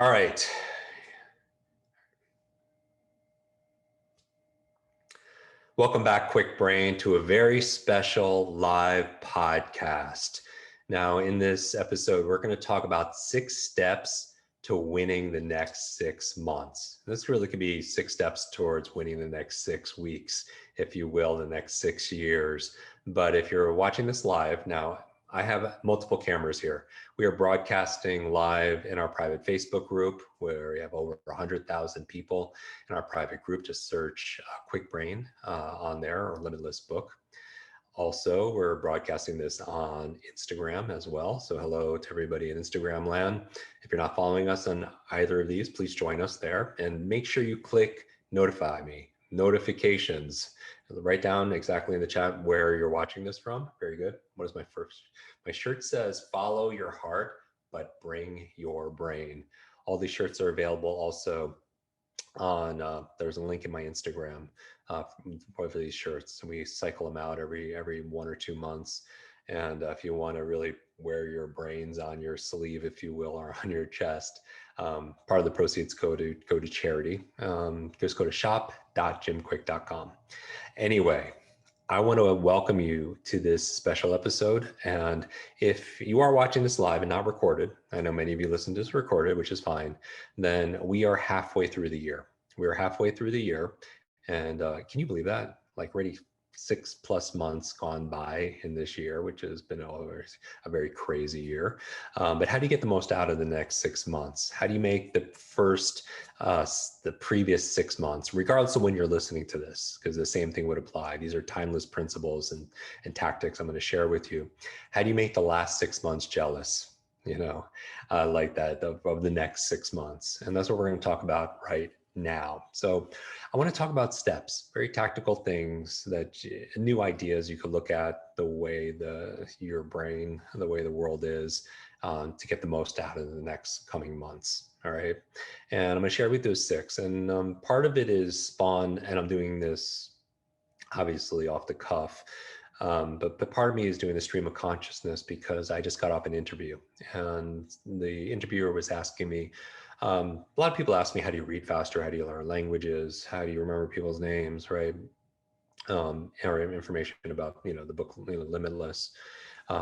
All right. Welcome back, Kwik Brain, to a very special live podcast. Now, in this episode, we're going to talk about 6 steps to winning the next 6 months. This really could be 6 steps towards winning the next 6 weeks, if you will, the next 6 years. But if you're watching this live now, I have multiple cameras here. We are broadcasting live in our private Facebook group where we have over 100,000 people in our private group. Just search Kwik Brain on there, or Limitless Book. Also, we're broadcasting this on Instagram as well. So hello to everybody in Instagram land. If you're not following us on either of these, please join us there and make sure you click notify me, notifications. Write down exactly in the chat where you're watching this from. Very good. What is my first? My shirt says, follow your heart, but bring your brain. All these shirts are available also on there's a link in my Instagram for these shirts, and we cycle them out every 1 or 2 months. And if you want to really wear your brains on your sleeve, if you will, or on your chest, part of the proceeds go to charity. Just go to shop.jimkwik.com. Anyway, I want to welcome you to this special episode. And if you are watching this live and not recorded, I know many of you listen to this recorded, which is fine, then we are halfway through the year. We are halfway through the year. And can you believe that? Like already 6+ months gone by in this year, which has been a very crazy year. But how do you get the most out of the next 6 months? How do you make the previous 6 months, regardless of when you're listening to this, because the same thing would apply. These are timeless principles and tactics I'm going to share with you. How do you make the last 6 months jealous? Like that of the next 6 months. And that's what we're going to talk about right now. So I want to talk about steps, very tactical things, new ideas you could look at the way your brain, the way the world is, to get the most out of the next coming months. All right. And I'm going to share with those 6. And part of it is spawned, and I'm doing this obviously off the cuff. But part of me is doing the stream of consciousness because I just got off an interview, and the interviewer was asking me, a lot of people ask me, how do you read faster? How do you learn languages? How do you remember people's names, right? Or information about, the book, Limitless,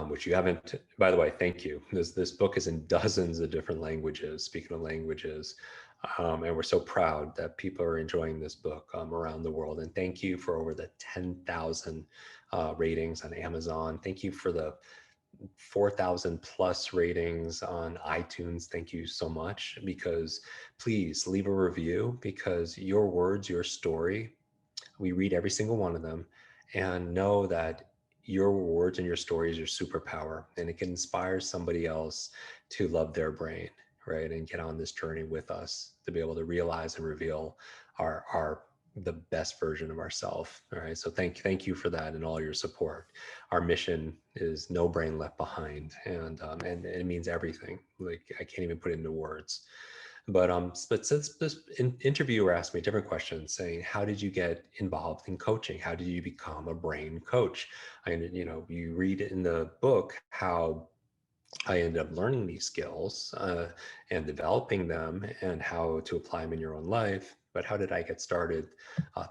which you haven't, by the way, thank you. This book is in dozens of different languages, speaking of languages. And we're so proud that people are enjoying this book around the world. And thank you for over the 10,000 ratings on Amazon. Thank you for the 4,000 plus ratings on iTunes. Thank you so much, because please leave a review, because your words, your story, we read every single one of them, and know that your words and your story is your superpower, and it can inspire somebody else to love their brain, right? And get on this journey with us to be able to realize and reveal the best version of ourselves. All right. So thank you for that and all your support. Our mission is no brain left behind, and it means everything. Like, I can't even put it into words. But since this interviewer asked me different questions, saying, how did you get involved in coaching? How did you become a brain coach? And, you read in the book how I ended up learning these skills and developing them, and how to apply them in your own life. But how did I get started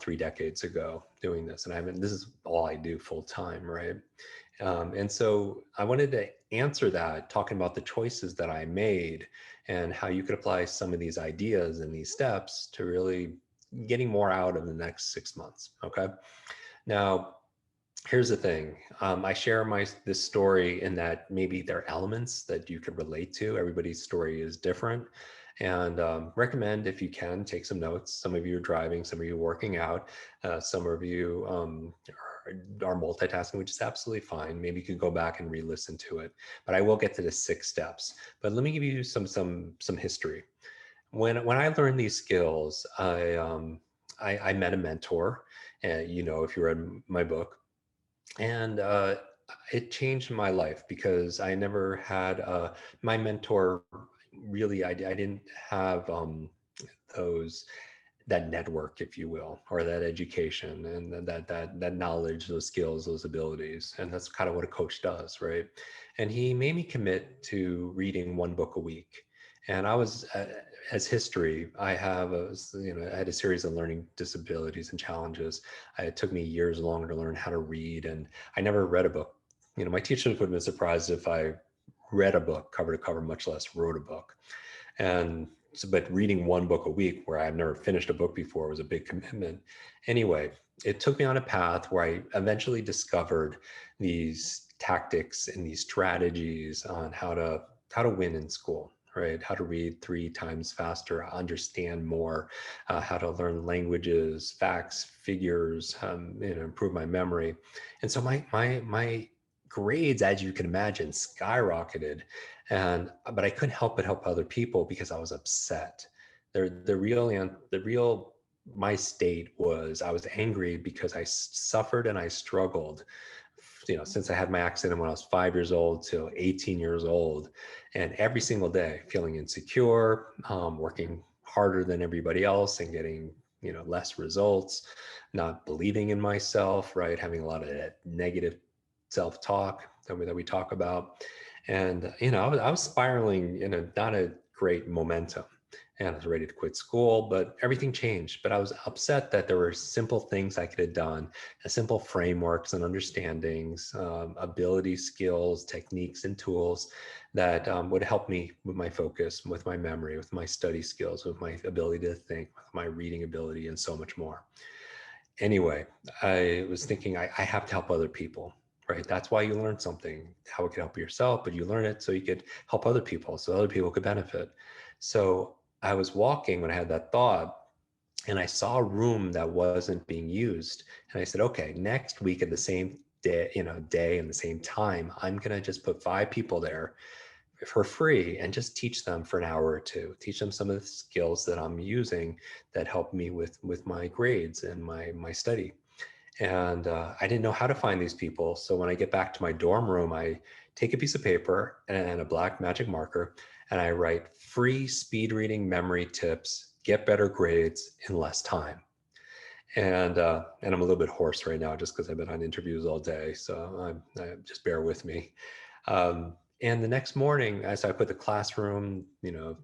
3 decades ago doing this? And this is all I do full time, right? And so I wanted to answer that, talking about the choices that I made and how you could apply some of these ideas and these steps to really getting more out of the next 6 months. Okay. Now, here's the thing. I share this story in that maybe there are elements that you could relate to. Everybody's story is different. And recommend, if you can, take some notes. Some of you are driving, some of you are working out, some of you are multitasking, which is absolutely fine. Maybe you could go back and re-listen to it. But I will get to the 6 steps. But let me give you some history. When I learned these skills, I met a mentor, and if you read my book, and it changed my life, because I never had my mentor. Really, I didn't have those that network, if you will, or that education, and that knowledge, those skills, those abilities. And that's kind of what a coach does, right? And he made me commit to reading 1 book a week. And I was, as history, I have I had a series of learning disabilities and challenges. It took me years longer to learn how to read, and I never read a book. My teachers would have been surprised if I read a book cover to cover, much less wrote a book. And so, but reading one book a week where I've never finished a book before was a big commitment. Anyway, it took me on a path where I eventually discovered these tactics and these strategies on how to win in school, right? How to read 3 times faster, understand more, how to learn languages, facts, figures, improve my memory. And so my grades, as you can imagine, skyrocketed. But I couldn't help but help other people because I was upset. The real my state was I was angry because I suffered and I struggled, since I had my accident when I was 5 years old till 18 years old, and every single day feeling insecure, working harder than everybody else and getting less results, not believing in myself, right, having a lot of that negative self-talk that we talk about. And I was spiraling in a not a great momentum, and I was ready to quit school, but everything changed. But I was upset that there were simple things I could have done, simple frameworks and understandings, ability, skills, techniques, and tools that would help me with my focus, with my memory, with my study skills, with my ability to think, with my reading ability, and so much more. Anyway, I was thinking I have to help other people, right? That's why you learn something, how it could help yourself, but you learn it so you could help other people, so other people could benefit. So I was walking when I had that thought, and I saw a room that wasn't being used. And I said, okay, next week at the same day and the same time, I'm going to just put 5 people there for free and just teach them for an hour or two, teach them some of the skills that I'm using that help me with my grades and my study. And I didn't know how to find these people. So when I get back to my dorm room, I take a piece of paper and a black magic marker, and I write free speed reading memory tips, get better grades in less time. And I'm a little bit hoarse right now just because I've been on interviews all day. So just bear with me. And the next morning, as I put the classroom,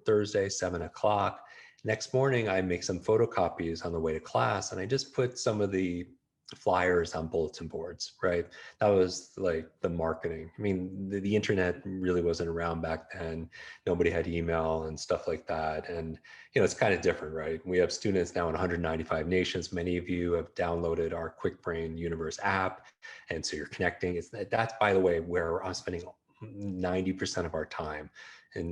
Thursday, 7 o'clock. Next morning, I make some photocopies on the way to class, and I just put some of the flyers on bulletin boards, right? That was like the marketing. I mean, the internet really wasn't around back then. Nobody had email and stuff like that. And, it's kind of different, right? We have students now in 195 nations. Many of you have downloaded our Kwik Brain Universe app. And so you're connecting. That's, by the way, where I'm spending 90% of our time, and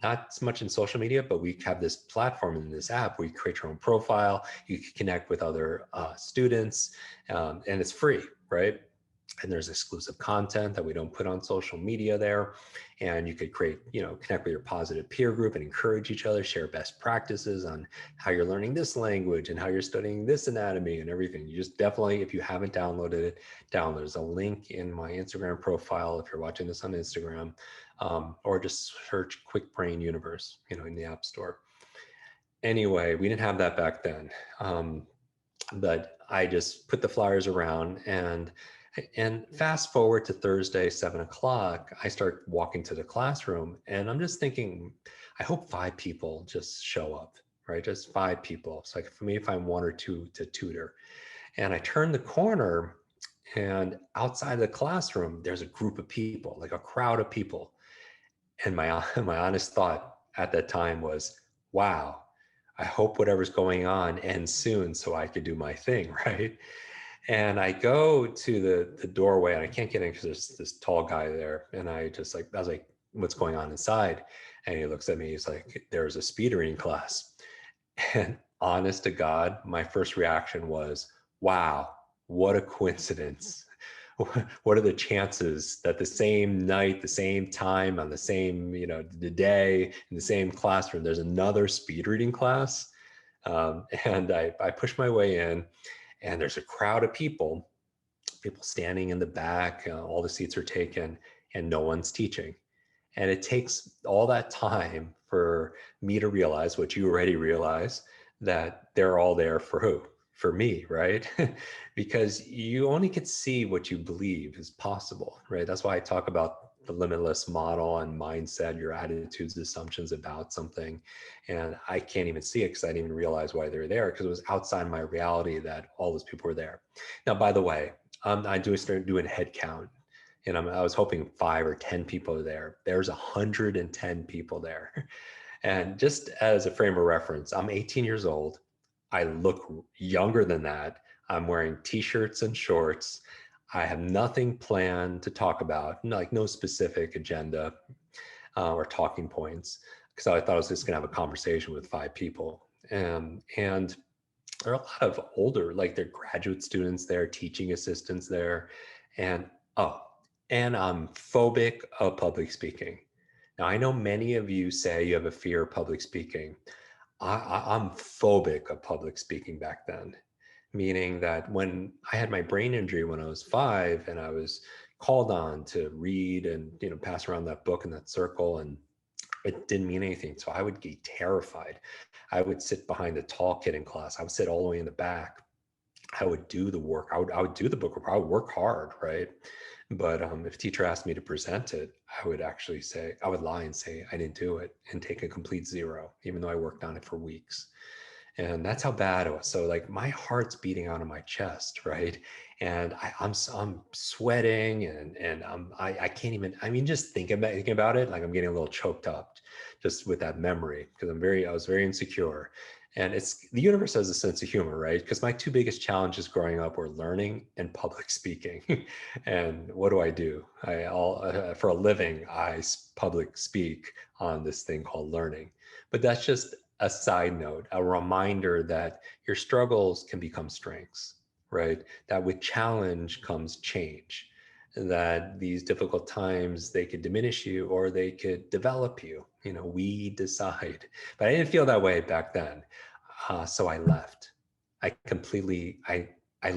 not so much in social media, but we have this platform in this app where you create your own profile, you can connect with other students, and it's free, right? And there's exclusive content that we don't put on social media there. And you could connect with your positive peer group and encourage each other, share best practices on how you're learning this language and how you're studying this anatomy and everything. You just definitely, if you haven't downloaded it, download. There's a link in my Instagram profile if you're watching this on Instagram, or just search Kwik Brain Universe, in the App Store. Anyway, we didn't have that back then. But I just put the flyers around, and fast forward to Thursday, 7 o'clock, I start walking to the classroom, and I'm just thinking, I hope 5 people just show up, right? Just 5 people. So for me, if I'm 1 or 2 to tutor. And I turn the corner, and outside the classroom, there's a group of people, like a crowd of people. And my honest thought at that time was, wow, I hope whatever's going on ends soon so I could do my thing, right? And I go to the doorway, and I can't get in because there's this tall guy there. And I was like, what's going on inside? And he looks at me, he's like, there's a speed reading class. And honest to God, my first reaction was, wow, what a coincidence. What are the chances that the same night, the same time, on the same, the day, in the same classroom, there's another speed reading class? And I push my way in, and there's a crowd of people standing in the back. All the seats are taken, and no one's teaching. And it takes all that time for me to realize what you already realize, that they're all there for who? For me, right? Because you only can see what you believe is possible, right? That's why I talk about the limitless model and mindset, your attitudes, assumptions about something. And I can't even see it because I didn't even realize why they were there because it was outside my reality that all those people were there. Now, by the way, I do start doing head count, and I was hoping 5 or 10 people are there. There's 110 people there. And just as a frame of reference, I'm 18 years old. I look younger than that. I'm wearing t-shirts and shorts. I have nothing planned to talk about, like no specific agenda or talking points, because I thought I was just going to have a conversation with 5 people. And there are a lot of older, like they're graduate students there, teaching assistants there. And oh, and I'm phobic of public speaking. Now, I know many of you say you have a fear of public speaking. I'm phobic of public speaking back then, meaning that when I had my brain injury when I was 5 and I was called on to read and pass around that book in that circle, and it didn't mean anything. So I would get terrified. I would sit behind the tall kid in class. I would sit all the way in the back. I would do the work. I would do the book report. I would work hard, right? But if a teacher asked me to present it, I would lie and say I didn't do it and take a complete zero, even though I worked on it for weeks. And that's how bad it was. So like my heart's beating out of my chest, right? And I'm sweating and I can't even. I mean, just thinking about it, like I'm getting a little choked up, just with that memory because I was very insecure. And it's the universe has a sense of humor, right? Because my 2 biggest challenges growing up were learning and public speaking. And what do? For a living, public speak on this thing called learning. But that's just a side note, a reminder that your struggles can become strengths, right? That with challenge comes change, that these difficult times, they could diminish you or they could develop you. We decide. But I didn't feel that way back then. So I left. I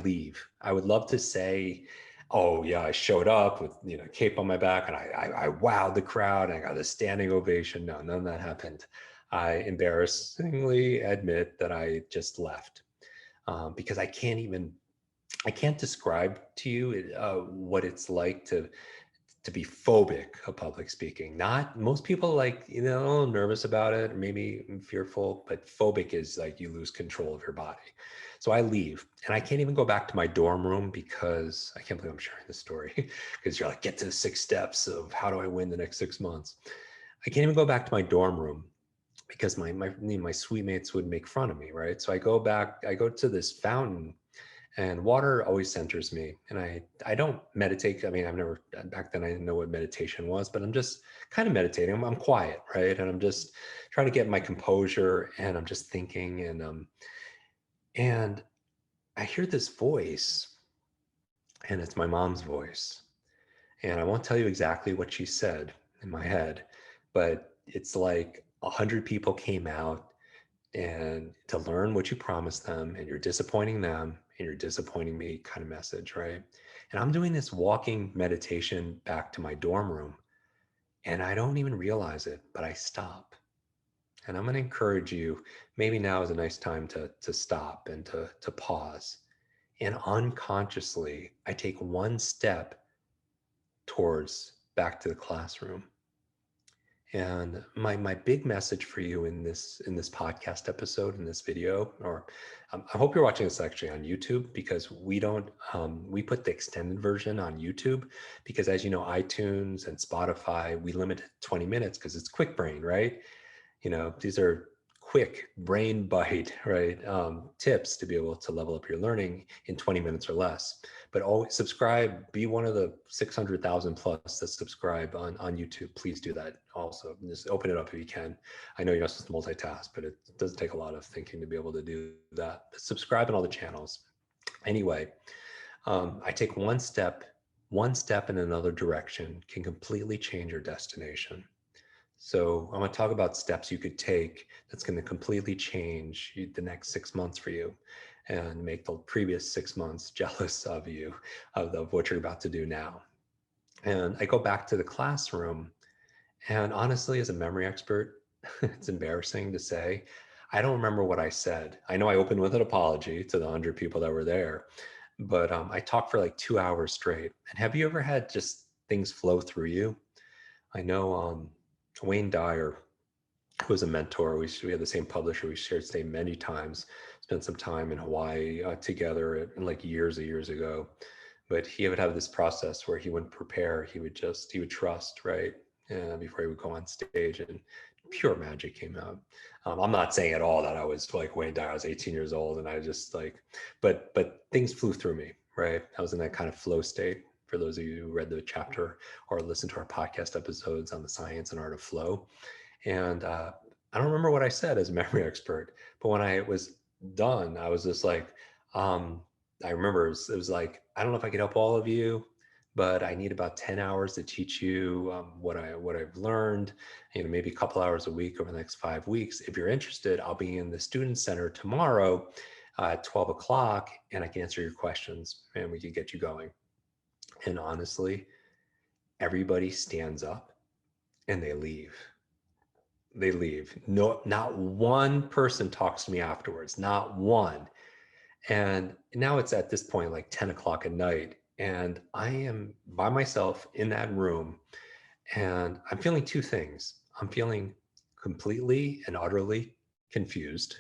leave. I would love to say, oh yeah, I showed up with cape on my back and I wowed the crowd and I got a standing ovation. No, none of that happened. I embarrassingly admit that I just left because I can't describe to you what it's like to be phobic of public speaking. Not most people like, a little nervous about it, or maybe fearful, but phobic is like you lose control of your body. So I leave and I can't even go back to my dorm room because I can't believe I'm sharing this story because you're like, get to the 6 steps of how do I win the next 6 months. I can't even go back to my dorm room because my suite mates would make fun of me, right? So I go to this fountain and water always centers me. And I don't meditate. I mean, I've never, back then I didn't know what meditation was, but I'm just kind of meditating. I'm quiet, right? And I'm just trying to get my composure and I'm just thinking and I hear this voice and it's my mom's voice. And I won't tell you exactly what she said in my head, but it's like 100 people came out and to learn what you promised them and you're disappointing them and you're disappointing me kind of message, right? And I'm doing this walking meditation back to my dorm room and I don't even realize it, but I stop. And I'm going to encourage you, maybe now is a nice time to stop and to pause. And unconsciously, I take one step towards back to the classroom. And my big message for you in this podcast episode, in this video, or I hope you're watching this actually on YouTube because we don't we put the extended version on YouTube because as you know, iTunes and Spotify, we limit it to 20 minutes because it's quick brain, right? These are quick brain bite, right? Tips to be able to level up your learning in 20 minutes or less. But always subscribe, be one of the 600,000 plus that subscribe on YouTube. Please do that also. Just open it up if you can. I know you're not supposed to multitask, but it doesn't take a lot of thinking to be able to do that. But subscribe in all the channels. Anyway, I take one step in another direction can completely change your destination. So I'm going to talk about steps you could take that's going to completely change the next 6 months for you and make the previous 6 months jealous of you, of what you're about to do now. And I go back to the classroom. And honestly, as a memory expert, it's embarrassing to say, I don't remember what I said. I know I opened with an apology to the 100 people that were there, but I talked for like 2 hours straight. And have you ever had just things flow through you? I know Wayne Dyer, who was a mentor. We had the same publisher. We shared the same many times. Spent some time in Hawaii together, like years and years ago. But he would have this process where he wouldn't prepare. He would trust, right? Before he would go on stage, and pure magic came out. I'm not saying at all that I was like Wayne Dyer. I was 18 years old, and I just like, but things flew through me, right? I was in that kind of flow state. For those of you who read the chapter or listened to our podcast episodes on the science and art of flow, and I don't remember what I said as a memory expert, but when I was done, I was just like, I remember it was like, I don't know if I could help all of you, but I need about 10 hours to teach you what I've learned, maybe a couple hours a week over the next 5 weeks. If you're interested, I'll be in the student center tomorrow at 12 o'clock, and I can answer your questions and we can get you going. And honestly, everybody stands up and they leave. They leave. No, not one person talks to me afterwards, not one. And now it's at this point like 10 o'clock at night, and I am by myself in that room, and I'm feeling two things. I'm feeling completely and utterly confused,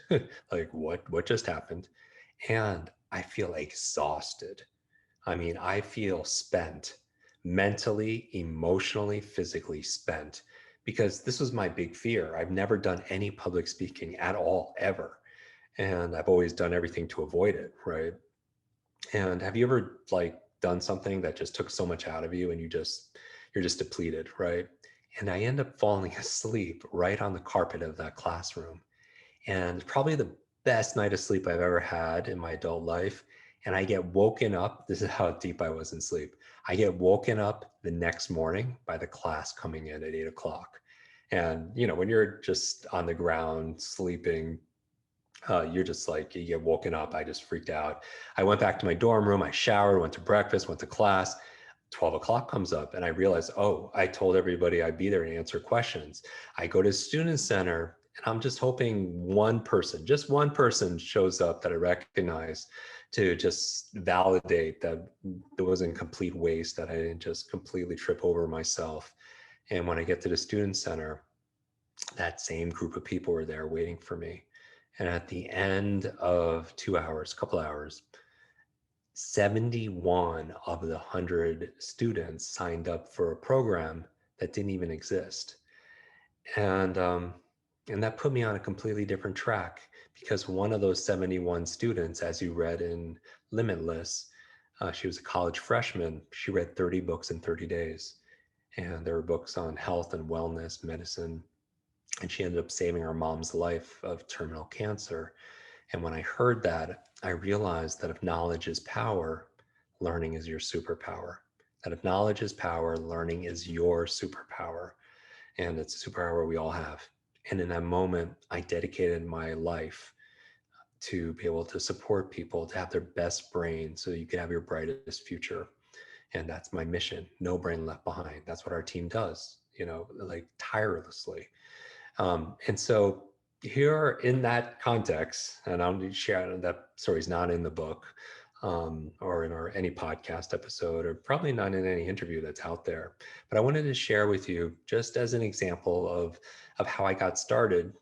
like what just happened, and I feel exhausted. I mean, I feel spent, mentally, emotionally, physically spent, because this was my big fear. I've never done any public speaking at all, ever. And I've always done everything to avoid it, right? And have you ever like done something that just took so much out of you and you're just depleted, right? And I end up falling asleep right on the carpet of that classroom. And probably the best night of sleep I've ever had in my adult life. And I get woken up. This is how deep I was in sleep. I get woken up the next morning by the class coming in at 8 o'clock. And, when you're just on the ground sleeping, you're just like, you get woken up. I just freaked out. I went back to my dorm room. I showered, went to breakfast, went to class. 12 o'clock comes up and I realize, oh, I told everybody I'd be there to answer questions. I go to Student Center and I'm just hoping just one person shows up that I recognize to just validate that there wasn't complete waste, that I didn't just completely trip over myself. And when I get to the Student Center, that same group of people were there waiting for me. And at the end of 2 hours, couple hours, 71 of the 100 students signed up for a program that didn't even exist. And that put me on a completely different track, because one of those 71 students, as you read in Limitless, she was a college freshman. She read 30 books in 30 days. And there were books on health and wellness, medicine. And she ended up saving her mom's life of terminal cancer. And when I heard that, I realized that if knowledge is power, learning is your superpower. That if knowledge is power, learning is your superpower. And it's a superpower we all have. And in that moment, I dedicated my life to be able to support people to have their best brain so you can have your brightest future. And that's my mission. No brain left behind. That's what our team does, like tirelessly. And so here in that context, and I'll share that story's not in the book, or in any podcast episode, or probably not in any interview that's out there. But I wanted to share with you just as an example of how I got started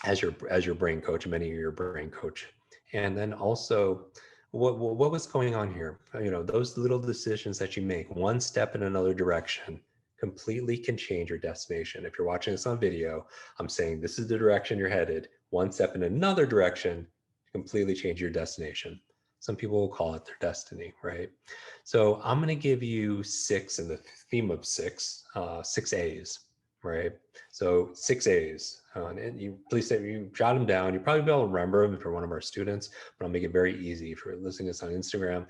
as your brain coach, and many of your brain coach, and then also what was going on here. Those little decisions that you make, one step in another direction, completely can change your destination. If you're watching this on video, I'm saying this is the direction you're headed. One step in another direction, completely change your destination. Some people will call it their destiny, right? So I'm going to give you six, in the theme of six A's, right? So 6 A's. And you please say you jot them down. You probably be able to remember them if you're one of our students, but I'll make it very easy. If you're listening to this on Instagram,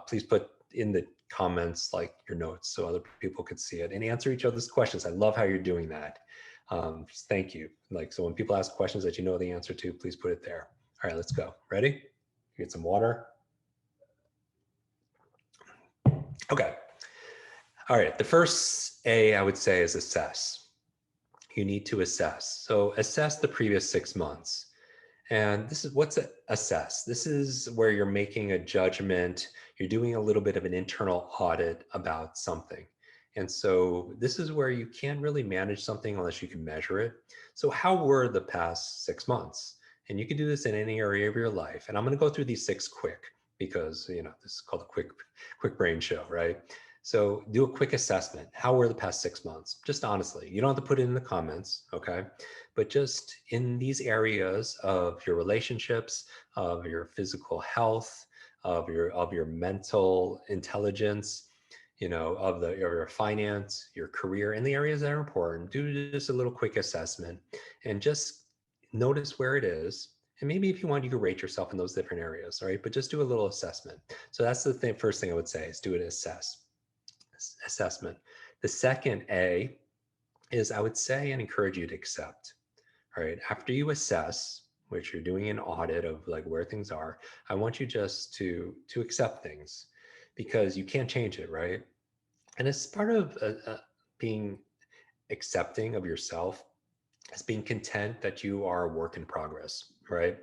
please put in the comments like your notes so other people could see it and answer each other's questions. I love how you're doing that. Thank you. So when people ask questions that you know the answer to, please put it there. All right, let's go. Ready? Get some water. Okay. All right. The first A I would say is assess. You need to assess. So assess the previous 6 months. And this is what's assess. This is where you're making a judgment. You're doing a little bit of an internal audit about something. And so this is where you can't really manage something unless you can measure it. So how were the past 6 months? And you can do this in any area of your life. And I'm going to go through these six quick because, this is called a quick brain show, right? So do a quick assessment. How were the past 6 months? Just honestly, you don't have to put it in the comments, okay? But just in these areas of your relationships, of your physical health, of your mental intelligence, of your finance, your career, and the areas that are important. Do just a little quick assessment and just notice where it is. And maybe if you want, you could rate yourself in those different areas, right? But just do a little assessment. So that's the first thing I would say is do an assessment. The second A is I would say and encourage you to accept. All right. After you assess, which you're doing an audit of like where things are, I want you just to accept things because you can't change it, right? And it's part of being accepting of yourself as being content that you are a work in progress, right?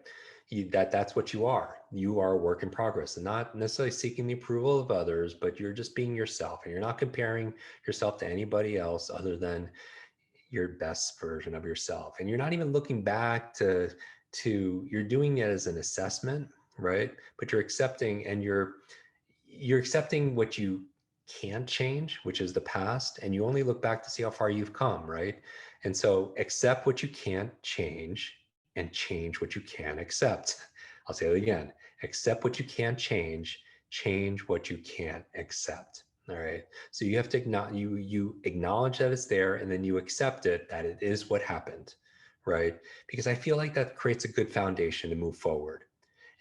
That's what you are. You are a work in progress, and not necessarily seeking the approval of others, but you're just being yourself, and you're not comparing yourself to anybody else other than your best version of yourself. And you're not even looking back to you're doing it as an assessment, right? But you're accepting, and you're accepting what you can't change, which is the past, and you only look back to see how far you've come, right? And so accept what you can't change and change what you can accept. I'll say it again. Accept what you can't change what you can't accept. All right. So you have to acknowledge, you acknowledge that it's there, and then you accept it, that it is what happened, right? Because I feel like that creates a good foundation to move forward.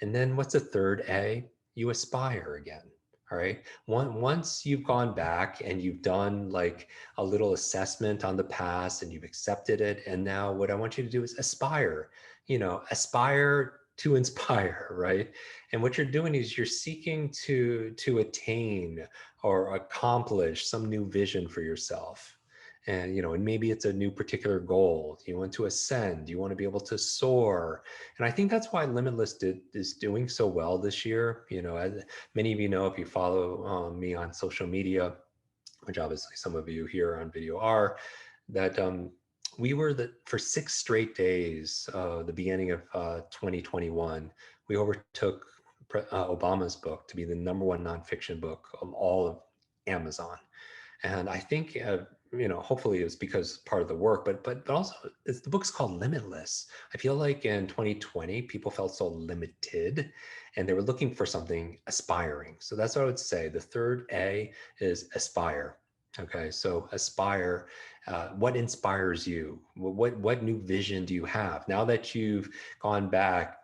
And then what's the third A? You aspire again. All right. Once you've gone back and you've done like a little assessment on the past and you've accepted it, and now what I want you to do is aspire, aspire to inspire, right? And what you're doing is you're seeking to attain or accomplish some new vision for yourself. And maybe it's a new particular goal. You want to ascend, you want to be able to soar. And I think that's why Limitless is doing so well this year. As many of you know, if you follow me on social media, which obviously some of you here on video are, that we were for 6 straight days, the beginning of 2021, we overtook Obama's book to be the number one nonfiction book of all of Amazon. And I think, hopefully it's because part of the work, but also the book's called Limitless. I feel like in 2020, people felt so limited and they were looking for something aspiring. So that's what I would say. The third A is aspire. Okay, so aspire. What inspires you? What new vision do you have now that you've gone back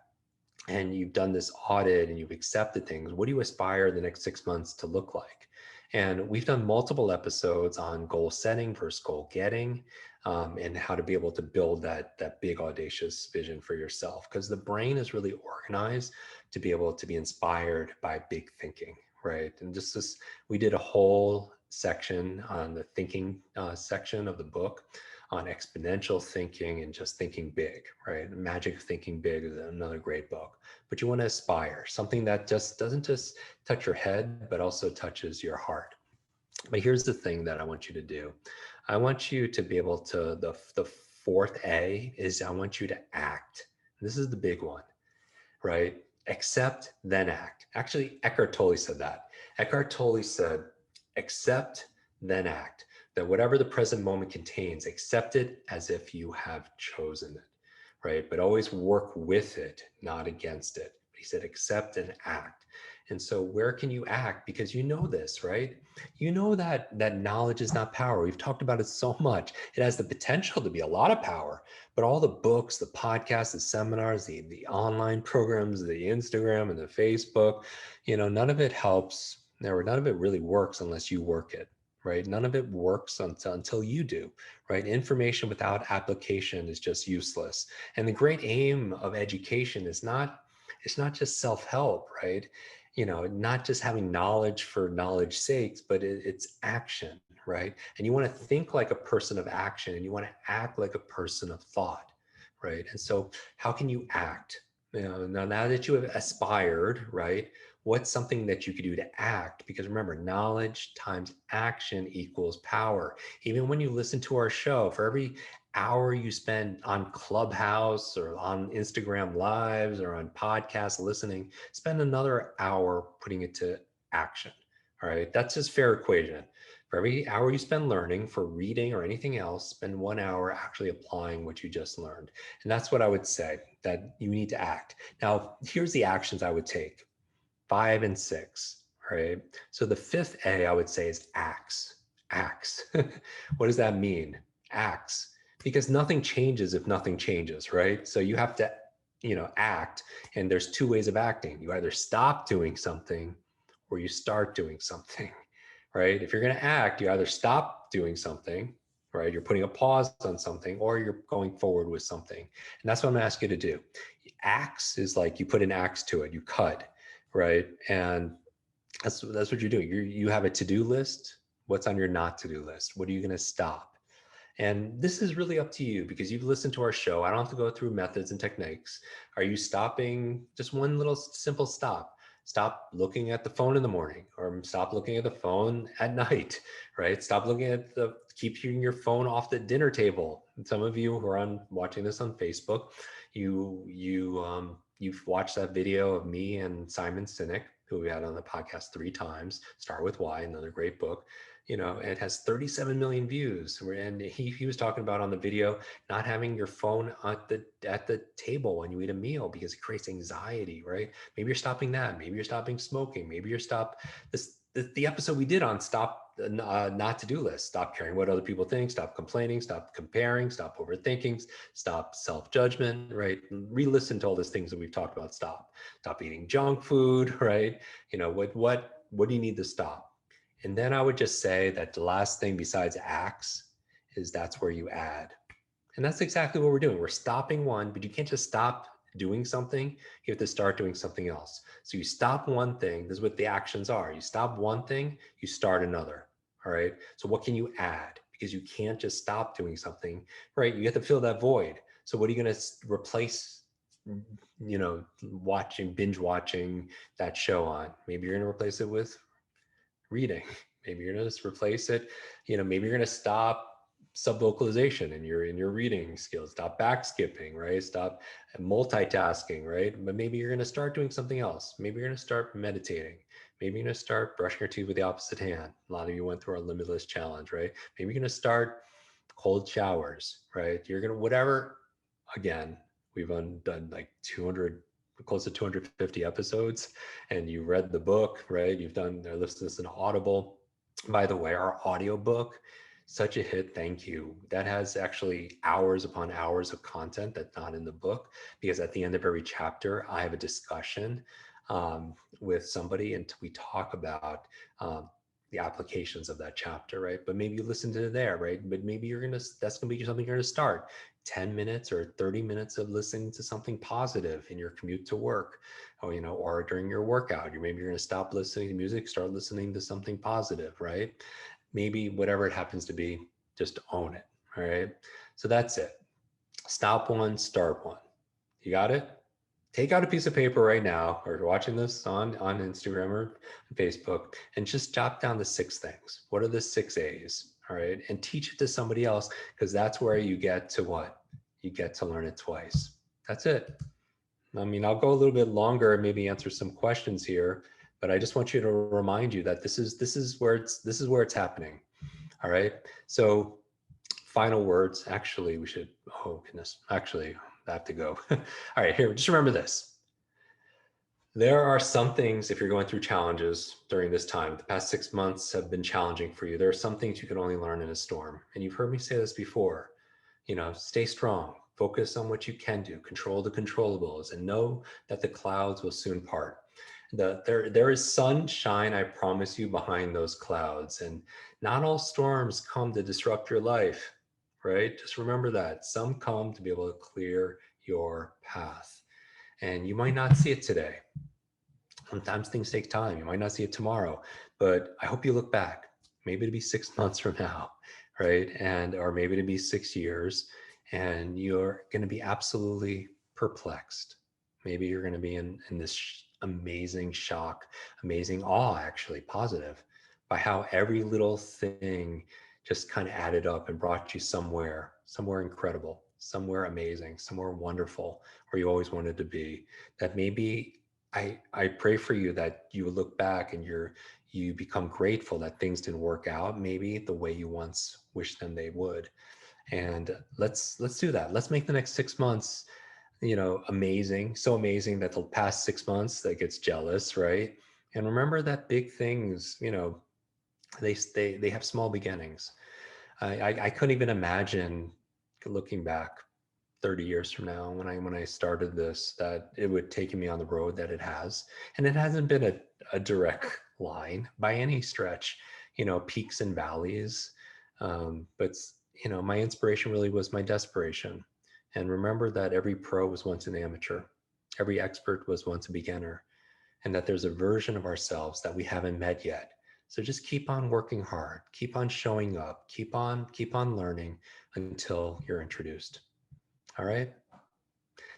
and you've done this audit and you've accepted things? What do you aspire the next 6 months to look like? And we've done multiple episodes on goal setting versus goal getting, and how to be able to build that big audacious vision for yourself. Because the brain is really organized to be able to be inspired by big thinking, right? And just this, we did a whole section on the thinking section of the book on exponential thinking and just thinking big, right? Magic of Thinking Big is another great book. But you want to aspire, something that just doesn't just touch your head, but also touches your heart. But here's the thing that I want you to do. I want you to be able to, the fourth A is I want you to act. This is the big one, right? Accept, then act. Actually, Eckhart Tolle said that. Eckhart Tolle said, accept, then act. That whatever the present moment contains, accept it as if you have chosen it, right? But always work with it, not against it. He said, accept and act. And so where can you act? Because you know this, right? You know that knowledge is not power. We've talked about it so much. It has the potential to be a lot of power, but all the books, the podcasts, the seminars, the online programs, the Instagram and the Facebook, none of it helps, or none of it really works unless you work it, right? None of it works until you do, right? Information without application is just useless. And the great aim of education is it's not just self-help, right? Not just having knowledge for knowledge sakes, but it's action, right? And you want to think like a person of action, and you want to act like a person of thought, right? And so how can you act? Now that you have aspired, right? What's something that you could do to act? Because remember, knowledge times action equals power. Even when you listen to our show, for every hour you spend on Clubhouse or on Instagram Lives or on podcasts listening, spend another hour putting it to action. All right. That's just fair equation. For every hour you spend learning for reading or anything else, spend 1 hour actually applying what you just learned. And that's what I would say, that you need to act. Now, here's the actions I would take: 5 and 6, right? So the fifth A I would say is acts. Acts. What does that mean? Acts. Because nothing changes if nothing changes, right? So you have to, act. And there's two ways of acting. You either stop doing something or you start doing something, right? If you're going to act, you either stop doing something, right? You're putting a pause on something, or you're going forward with something. And that's what I'm going to ask you to do. Axe is like you put an axe to it, you cut, right? And that's what you're doing. You have a to-do list. What's on your not to-do list? What are you going to stop? And this is really up to you because you've listened to our show. I don't have to go through methods and techniques. Are you stopping? Just one little simple stop. Stop looking at the phone in the morning, or stop looking at the phone at night, right? Stop looking at keeping your phone off the dinner table. And some of you who are watching this on Facebook, you've watched that video of me and Simon Sinek, who we had on the podcast 3 times. Start with Why, another great book. It has 37 million views. And he was talking about on the video not having your phone at the table when you eat a meal because it creates anxiety, right? Maybe you're stopping that. Maybe you're stopping smoking. Maybe you're the episode we did on stop not to-do list. Stop caring what other people think. Stop complaining. Stop comparing. Stop overthinking. Stop self-judgment, right? Re-listen to all those things that we've talked about. Stop eating junk food, right? What do you need to stop? And then I would just say that the last thing besides acts is that's where you add. And that's exactly what we're doing. We're stopping one, but you can't just stop doing something. You have to start doing something else. So you stop one thing. This is what the actions are. You stop one thing, you start another. All right. So what can you add? Because you can't just stop doing something, right? You have to fill that void. So what are you going to replace, binge watching that show on? Maybe you're going to replace it with reading. Maybe you're going to just replace it. Maybe you're going to stop subvocalization in your reading skills. Stop back skipping, right? Stop multitasking, right? But maybe you're going to start doing something else. Maybe you're going to start meditating. Maybe you're going to start brushing your teeth with the opposite hand. A lot of you went through our limitless challenge, right? Maybe you're going to start cold showers, right? You're going to, whatever. Again, we've done like 200, close to 250 episodes, and you read the book, right? You've done, listened to this in Audible. By the way, our audiobook, such a hit. Thank you. That has actually hours upon hours of content that's not in the book, because at the end of every chapter, I have a discussion with somebody, and we talk about the applications of that chapter, right? But maybe you listen to it there, right? But maybe that's gonna be something you're gonna start. 10 minutes or 30 minutes of listening to something positive in your commute to work, or during your workout. Maybe you're going to stop listening to music, start listening to something positive, right? Maybe whatever it happens to be, just own it. All right. So that's it. Stop one, start one. You got it? Take out a piece of paper right now, or watching this on Instagram or Facebook, and just jot down the 6 things. What are the 6 A's? All right. And teach it to somebody else, because that's where you get to what? You get to learn it twice. That's it. I mean, I'll go a little bit longer and maybe answer some questions here, but I just want you to remind you that this is where it's happening. All right. So final words. Actually, oh goodness, actually, I have to go. All right, here, just remember this. There are some things, if you're going through challenges during this time, the past 6 months have been challenging for you. There are some things you can only learn in a storm. And you've heard me say this before. Stay strong, focus on what you can do, control the controllables, and know that the clouds will soon part. There is sunshine, I promise you, behind those clouds. And not all storms come to disrupt your life, right? Just remember that. Some come to be able to clear your path. And you might not see it today. Sometimes things take time. You might not see it tomorrow, but I hope you look back. Maybe it'll be 6 months from now, right? Or maybe it'll be 6 years, and you're going to be absolutely perplexed. Maybe you're going to be in this amazing shock, amazing awe, actually positive, by how every little thing just kind of added up and brought you somewhere incredible, somewhere amazing, somewhere wonderful, where you always wanted to be. That maybe I pray for you that you would look back and you become grateful that things didn't work out maybe the way you once wished them they would. And let's do that. Let's make the next 6 months, amazing, so amazing that the past 6 months that gets jealous, right? And remember that big things, they have small beginnings. I couldn't even imagine looking back 30 years from now when I started this, that it would take me on the road that it has. And it hasn't been a direct line by any stretch, peaks and valleys. But my inspiration really was my desperation. And remember that every pro was once an amateur, every expert was once a beginner, and that there's a version of ourselves that we haven't met yet. So just keep on working hard, keep on showing up, keep on learning until you're introduced. All right.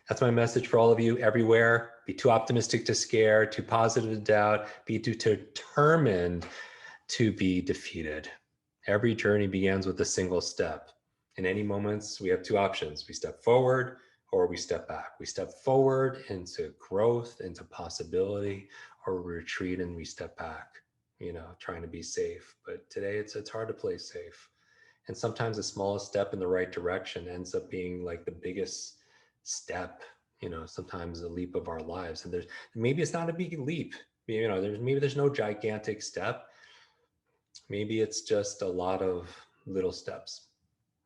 That's my message for all of you everywhere. Be too optimistic to scare, too positive to doubt, be too determined to be defeated. Every journey begins with a single step. In any moments, we have two options. We step forward or we step back. We step forward into growth, into possibility, or we retreat and we step back, trying to be safe. But today it's hard to play safe. And sometimes the smallest step in the right direction ends up being like the biggest step, sometimes the leap of our lives. And maybe it's not a big leap, there's no gigantic step. Maybe it's just a lot of little steps.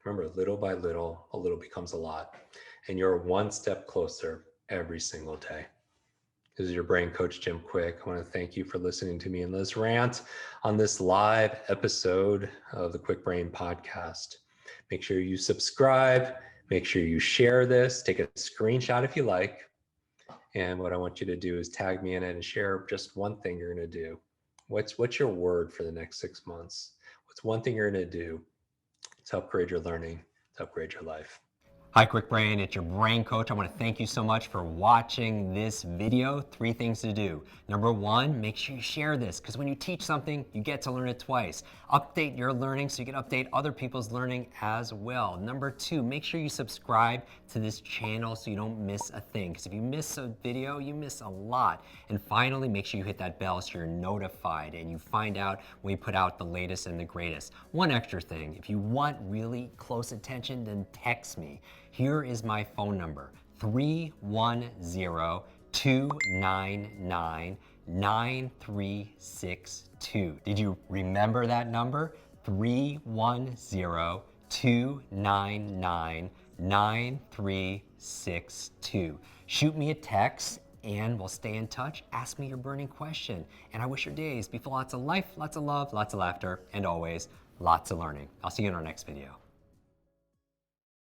Remember, little by little, a little becomes a lot. And you're one step closer every single day. This is your brain coach, Jim Kwik. I want to thank you for listening to me in this rant on this live episode of the Kwik Brain podcast. Make sure you subscribe. Make sure you share this. Take a screenshot if you like. And what I want you to do is tag me in it and share just one thing you're going to do. What's your word for the next 6 months? What's one thing you're going to do to upgrade your learning, to upgrade your life? Hi, Kwik Brain. It's your brain coach. I want to thank you so much for watching this video. 3 things to do. Number 1, make sure you share this, because when you teach something, you get to learn it twice. Update your learning so you can update other people's learning as well. Number 2, make sure you subscribe to this channel so you don't miss a thing, because if you miss a video, you miss a lot. And finally, make sure you hit that bell so you're notified and you find out when we put out the latest and the greatest. One extra thing, if you want really close attention, then text me. Here is my phone number, 310-299-9362. Did you remember that number? 310-299-9362. Shoot me a text and we'll stay in touch. Ask me your burning question. And I wish your days be full of lots of life, lots of love, lots of laughter, and always lots of learning. I'll see you in our next video.